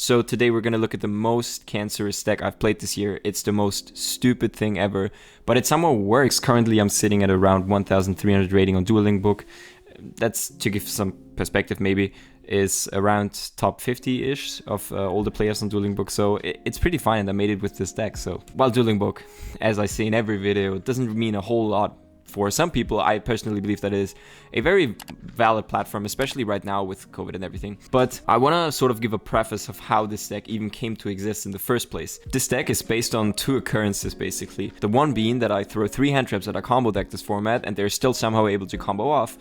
So today we're going to look at the most cancerous deck I've played this year. It's the most stupid thing ever, but it somehow works. Currently I'm sitting at around 1,300 rating on Dueling Book. That's, to give some perspective maybe, is around top 50-ish of all the players on Dueling Book, so it's pretty fine, and I made it with this deck. So while Dueling Book, as I say in every video, doesn't mean a whole lot for some people, I personally believe that it is a very valid platform, especially right now with COVID and everything. But I want to sort of give a preface of how this deck even came to exist in the first place. This deck is based on two occurrences, basically. The one being that I throw 3 hand traps at a combo deck this format, and they're still somehow able to combo off.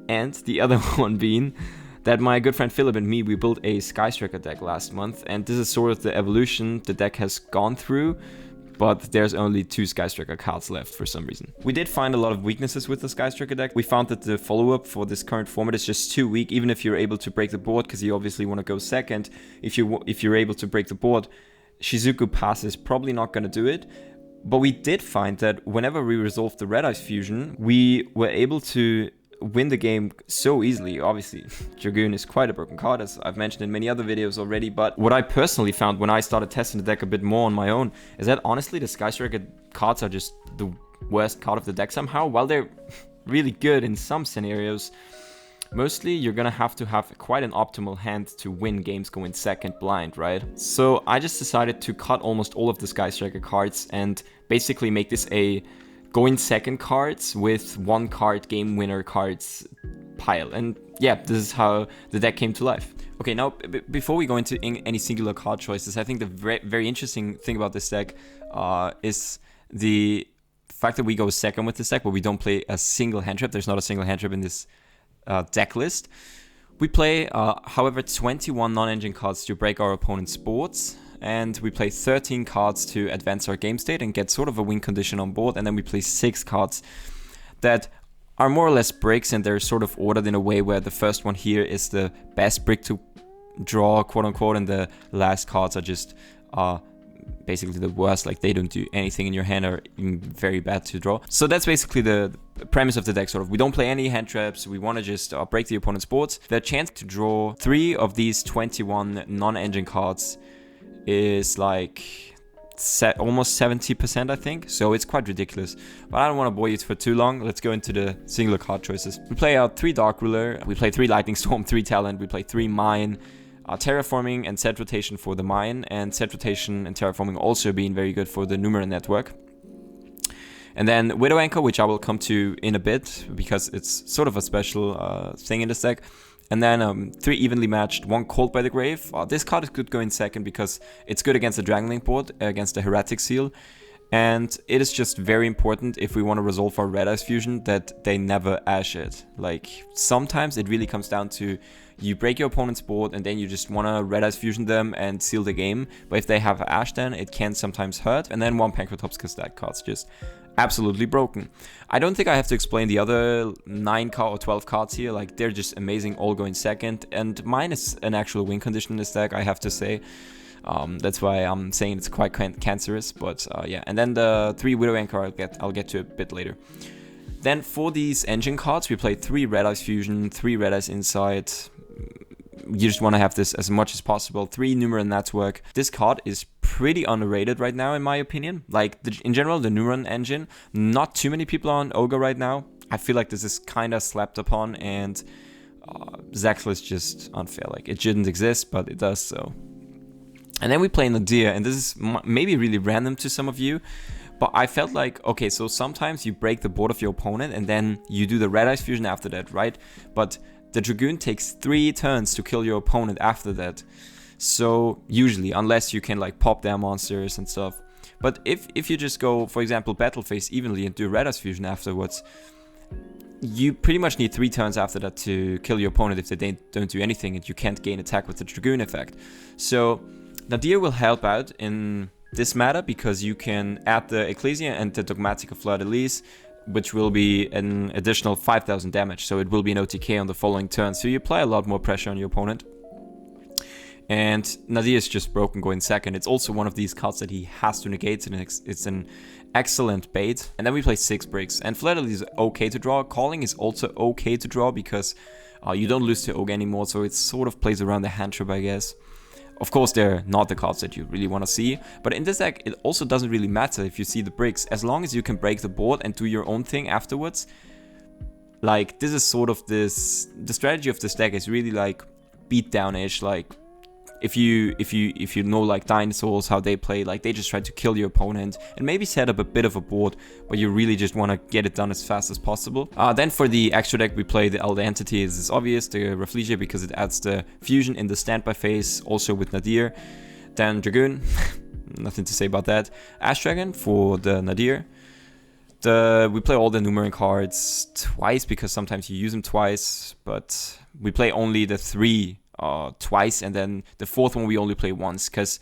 And the other one being that my good friend Philip and me, we built a Sky Striker deck last month, and this is sort of the evolution the deck has gone through, but there's only 2 Sky Striker cards left for some reason. We did find a lot of weaknesses with the Sky Striker deck. We found that the follow-up for this current format is just too weak, even if you're able to break the board, because you obviously want to go second. If you're able to break the board, Shizuku Pass is probably not going to do it. But we did find that whenever we resolved the Red Eyes Fusion, we were able to win the game so easily. Obviously, Dragoon is quite a broken card, as I've mentioned in many other videos already, but what I personally found when I started testing the deck a bit more on my own is that honestly the Sky Striker cards are just the worst card of the deck somehow. While they're really good in some scenarios, mostly you're gonna have to have quite an optimal hand to win games going second blind, right? So I just decided to cut almost all of the Sky Striker cards and basically make this a going second cards with 1 card game winner cards pile. And yeah, this is how the deck came to life. Okay, now before we go into any singular card choices, I think the very interesting thing about this deck is the fact that we go second with this deck, but we don't play a single hand trap. There's not a single hand trap in this deck list. We play, however, 21 non-engine cards to break our opponent's boards, and we play 13 cards to advance our game state and get sort of a win condition on board, and then we play 6 cards that are more or less bricks, and they're sort of ordered in a way where the first one here is the best brick to draw, quote unquote, and the last cards are just basically the worst, like they don't do anything in your hand, or even very bad to draw. So that's basically the premise of the deck, sort of. We don't play any hand traps, we want to just break the opponent's boards. The chance to draw 3 of these 21 non-engine cards is like almost 70%, I think, so it's quite ridiculous. But I don't want to bore you for too long. Let's go into the singular card choices. We play out 3 Dark Ruler, we play 3 Lightning Storm, 3 Talent, we play 3 Mine, Terraforming and Set Rotation for the Mine, and Set Rotation and Terraforming also being very good for the Numeron network. And then Widow Anchor, which I will come to in a bit, because it's sort of a special thing in this deck. And then 3 Evenly Matched, 1 Called by the Grave. This card is good going second because it's good against the Dragon Link board, against the Heretic Seal. And it is just very important if we want to resolve our Red Eyes Fusion that they never ash it. Like, sometimes it really comes down to you break your opponent's board and then you just want to Red Eyes Fusion them and seal the game. But if they have ash, then it can sometimes hurt. And then 1 Pancratops, because that card's just absolutely broken. I don't think I have to explain the other 9 or 12 cards here. Like, they're just amazing, all going second. And mine is an actual win condition in this deck, I have to say. That's why I'm saying it's quite cancerous, but yeah. And then the 3 Widow Anchor I'll get to a bit later. Then for these engine cards, we play 3 Red Eyes Fusion, 3 Red Eyes Insight. You just want to have this as much as possible. 3 Numeron Network. This card is pretty underrated right now, in my opinion. Like, in general, the Numeron engine, not too many people are on Ogre right now. I feel like this is kind of slept upon, and Zexal is just unfair. Like, it shouldn't exist, but it does so. And then we play Nadir, and this is maybe really random to some of you, but I felt like, okay, so sometimes you break the board of your opponent and then you do the Red Eyes Fusion after that, right? But the Dragoon takes 3 turns to kill your opponent after that. So usually, unless you can like pop their monsters and stuff. But if you just go, for example, Battle Phase evenly and do Red Eyes Fusion afterwards, you pretty much need 3 turns after that to kill your opponent if they don't do anything, and you can't gain attack with the Dragoon effect. So Nadir will help out in this matter because you can add the Ecclesia and the Dogmatic Fleur-de-Lis, which will be an additional 5,000 damage, so it will be an OTK on the following turn, so you apply a lot more pressure on your opponent. And Nadir is just broken going second. It's also one of these cards that he has to negate, and it's an excellent bait. And then we play 6 bricks, and Fleur-de-Lis is okay to draw. Calling is also okay to draw because you don't lose to Ogre anymore, so it sort of plays around the hand trap, I guess. Of course, they're not the cards that you really want to see, but in this deck, it also doesn't really matter if you see the bricks, as long as you can break the board and do your own thing afterwards. Like, this is sort of the strategy of this deck is really like beatdown-ish. Like, if you know like dinosaurs, how they play, like they just try to kill your opponent and maybe set up a bit of a board, but you really just want to get it done as fast as possible. Then for the extra deck, we play the Elder Entity. This is obvious, the Rafflesia, because it adds the fusion in the standby phase, also with Nadir. Then Dragoon, nothing to say about that. Ash Dragon for the Nadir. We play all the Numeron cards twice because sometimes you use them twice, but we play only the 3 twice, and then the 4th one we only play once, because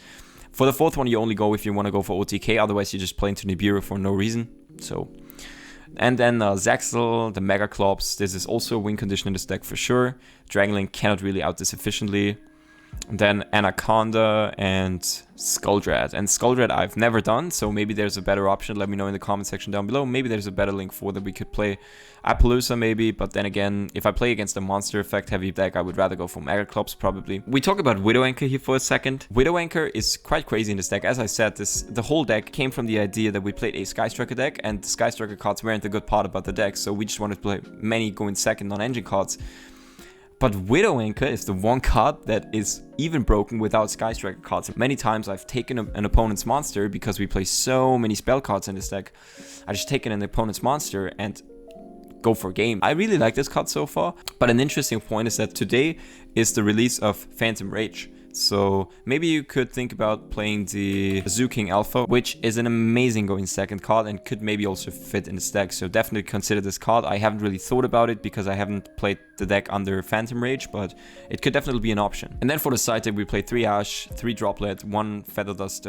for the 4th one you only go if you want to go for OTK, otherwise you just play into Nibiru for no reason. So, and then Zaxel, the Mega Clops, this is also a win condition in this deck for sure. Dragonlink cannot really out this efficiently. And then Anaconda and Skulldread. And Skulldread I've never done, so maybe there's a better option. Let me know in the comment section down below. Maybe there's a better link for that we could play. Appaloosa maybe, but then again, if I play against a monster effect heavy deck, I would rather go for Megaclops probably. We talk about Widow Anchor here for a second. Widow Anchor is quite crazy in this deck. As I said, the whole deck came from the idea that we played a Sky Striker deck, and the Sky Striker cards weren't the good part about the deck, so we just wanted to play many going second non-engine cards. But Widow Anchor is the one card that is even broken without Sky Striker cards. Many times I've taken an opponent's monster because we play so many spell cards in this deck. I just taken an opponent's monster and go for a game. I really like this card so far. But an interesting point is that today is the release of Phantom Rage. So maybe you could think about playing the Zoo King Alpha, which is an amazing going second card and could maybe also fit in this deck. So definitely consider this card. I haven't really thought about it because I haven't played the deck under Phantom Rage, but it could definitely be an option. And then for the side deck, we play 3 Ash, 3 Droplet, 1 Feather Dust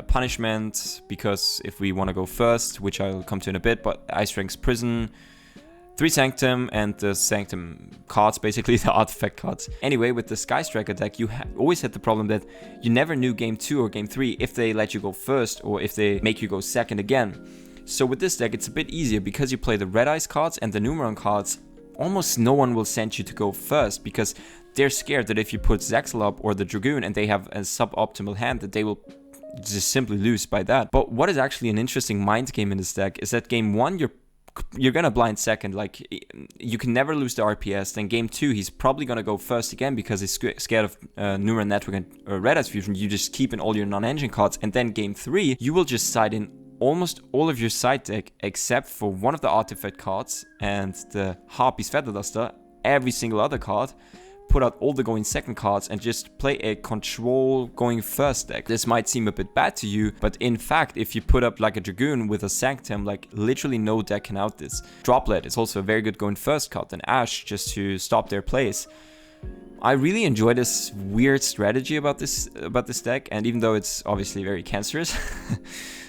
Punishment, because if we want to go first, which I'll come to in a bit, but Ice Strength's Prison, 3 Sanctum, and the Sanctum cards, basically the artifact cards. Anyway, with the Sky Striker deck, you always had the problem that you never knew game 2 or game 3 if they let you go first or if they make you go second again. So with this deck, it's a bit easier because you play the Red Ice cards and the Numeron cards. Almost no one will send you to go first because they're scared that if you put Zaxel up or the Dragoon and they have a suboptimal hand, that they will just simply lose by that. But what is actually an interesting mind game in this deck is that game 1, you're gonna blind second, like you can never lose the RPS. Then game 2, he's probably gonna go first again because he's scared of Numeron Network and Red Ice Fusion. You just keep in all your non-engine cards, and then game 3, you will just side in almost all of your side deck except for one of the artifact cards and the Harpy's Feather Duster. Every single other card, put out all the going second cards and just play a control going first deck. This might seem a bit bad to you, but in fact, if you put up like a Dragoon with a Sanctum, like literally no deck can out this. Droplet is also a very good going first card, and Ash just to stop their plays. I really enjoy this weird strategy about this deck, and even though it's obviously very cancerous,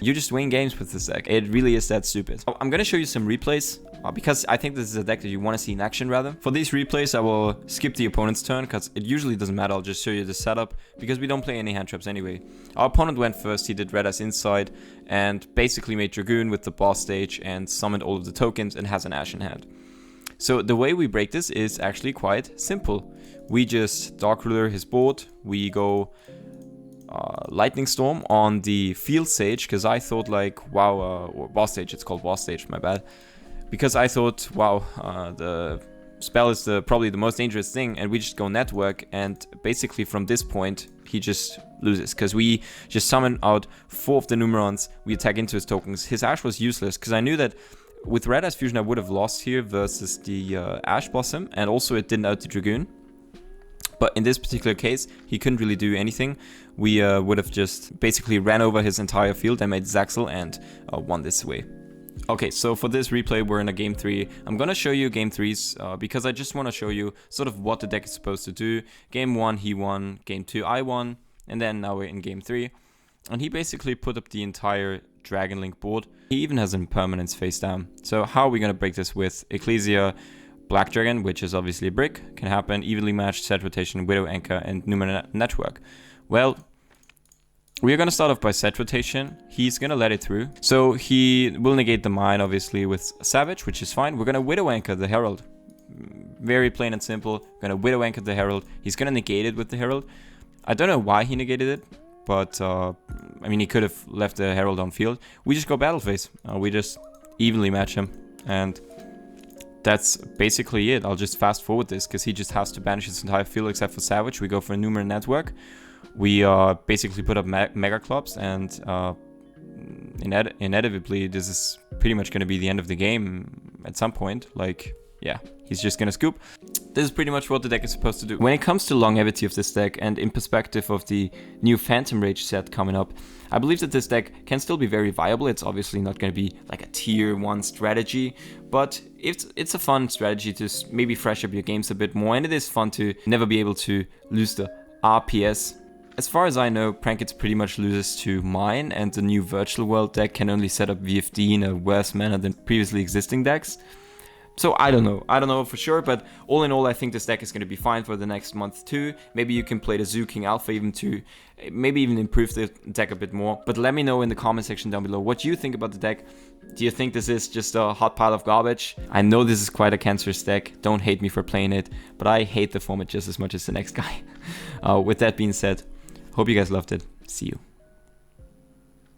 you just win games with this deck. It really is that stupid. I'm gonna show you some replays, because I think this is a deck that you want to see in action rather. For these replays, I will skip the opponent's turn, because it usually doesn't matter. I'll just show you the setup, because we don't play any hand traps anyway. Our opponent went first, he did Red Ice Inside, and basically made Dragoon with the boss stage, and summoned all of the tokens, and has an Ash in hand. So the way we break this is actually quite simple. We just Dark Ruler his board, we go Lightning Storm on the Field Sage, because I thought like, wow, or Boss Stage, it's called Boss Stage, my bad. Because I thought, wow, the spell is probably the most dangerous thing, and we just go Network, and basically from this point, he just loses, because we just summon out 4 of the Numerons, we attack into his tokens. His Ash was useless, because I knew that with Red Ice Fusion I would have lost here versus the Ash Blossom, and also it didn't out the Dragoon. But in this particular case, he couldn't really do anything. We would have just basically ran over his entire field and made Zaxel and won this way. Okay, so for this replay, we're in a game 3. I'm gonna show you game 3s because I just want to show you sort of what the deck is supposed to do. Game 1, he won. Game 2, I won. And then now we're in game 3. And he basically put up the entire Dragonlink board. He even has impermanence face down. So how are we gonna break this with Ecclesia, Black Dragon, which is obviously a brick, can happen, evenly matched, set rotation, Widow Anchor, and Numeron Network? Well, we're gonna start off by set rotation. He's gonna let it through. So he will negate the mine, obviously, with Savage, which is fine. We're gonna Widow Anchor the Herald. Very plain and simple. We're gonna Widow Anchor the Herald. He's gonna negate it with the Herald. I don't know why he negated it, but I mean, he could have left the Herald on field. We just go battle phase. We just evenly match him, and that's basically it. I'll just fast forward this because he just has to banish his entire field except for Savage. We go for a Numeron network. We basically put up Mega Clubs, and inevitably this is pretty much going to be the end of the game at some point. Like, yeah, he's just going to scoop. This is pretty much what the deck is supposed to do. When it comes to longevity of this deck, and in perspective of the new Phantom Rage set coming up, I believe that this deck can still be very viable. It's obviously not going to be like a tier 1 strategy, but it's a fun strategy to maybe fresh up your games a bit more, and it is fun to never be able to lose the RPS. As far as I know, Prankits pretty much loses to mine, and the new Virtual World deck can only set up VFD in a worse manner than previously existing decks. So I don't know for sure, but all in all, I think this deck is going to be fine for the next month too. Maybe you can play the Zoo King Alpha even to maybe even improve the deck a bit more. But let me know in the comment section down below what you think about the deck. Do you think this is just a hot pile of garbage? I know this is quite a cancerous deck, don't hate me for playing it, but I hate the format just as much as the next guy. With that being said, hope you guys loved it. See you.